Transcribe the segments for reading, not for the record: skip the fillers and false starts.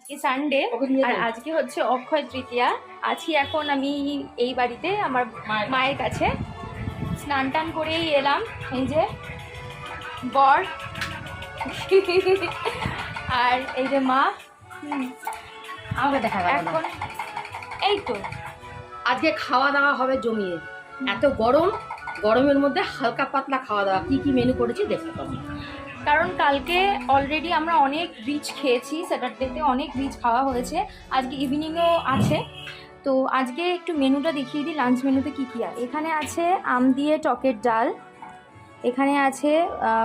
আজকে সানডে আর আজকে হচ্ছে অক্ষয় তৃতীয়া। আছি এখন আমি এই বাড়িতে আমার মায়ের কাছে। স্নান টান করেই এলাম, এই যে বর আর এই যে মা। আমাকে দেখা গেল এখন এই তো আজকে খাওয়া দাওয়া হবে জমিয়ে। এত গরম, গরমের মধ্যে হালকা পাতলা খাওয়া দাওয়া। কি কি মেনু করেছি দেখো তুমি। কারণ কালকে অলরেডি আমরা অনেক রিচ খেয়েছি, স্যাটারডেতে অনেক রিচ খাওয়া হয়েছে, আজকে ইভিনিংও আছে। তো আজকে একটু মেনুটা দেখিয়ে দিই, লাঞ্চ মেনুতে কী কী আছে। এখানে আছে আম দিয়ে টকের ডাল, এখানে আছে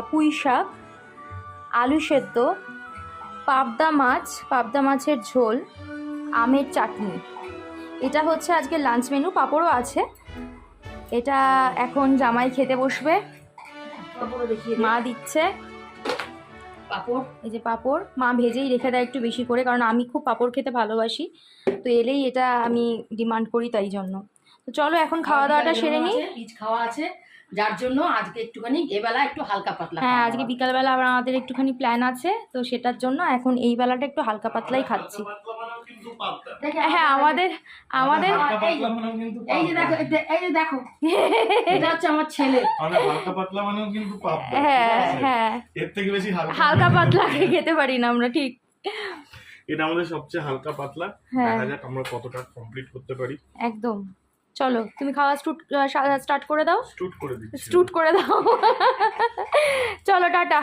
পুঁই শাক, আলু সেদ্ধ, পাবদা মাছ, পাবদা মাছের ঝোল, আমের চাটনি। এটা হচ্ছে আজকে লাঞ্চ মেনু। পাঁপড়ও আছে। এটা এখন জামাই খেতে বসবে, মা দিচ্ছে পাপড়। এই যে পাঁপড় মা ভেজেই রেখে দেয় একটু বেশি করে, কারণ আমি খুব পাঁপড় খেতে ভালোবাসি, তো এলেই এটা আমি ডিমান্ড করি, তাই জন্য। তো চলো এখন খাওয়া দাওয়াটা সেরে নিই। রিচ খাওয়া আছে, যার জন্য আজকে একটুখানি এবেলা একটু হালকা পাতলা। হ্যাঁ, আজকে বিকালবেলা আবার আমাদের একটুখানি প্ল্যান আছে, তো সেটার জন্য এখন এই বেলাটা একটু হালকা পাতলাই খাচ্ছি। হ্যাঁ, আমাদের এই যে দেখো, এই যে দেখো, এটা হচ্ছে আমার ছেলে। হালকা পাতলা মানেও কিন্তু পাবদা। হ্যাঁ হ্যাঁ, এর থেকে বেশি হালকা পাতলা খেতে পারি না আমরা, ঠিক। এটা আমাদের সবচেয়ে হালকা পাতলা। হ্যাঁ। দেখা যাক আমরা কতটা কমপ্লিট করতে পারি। একদম। চলো তুমি খাওয়া স্টার্ট করে দাও। স্টুট করে দিচ্ছি। স্টুট করে দাও। চলো টাটা।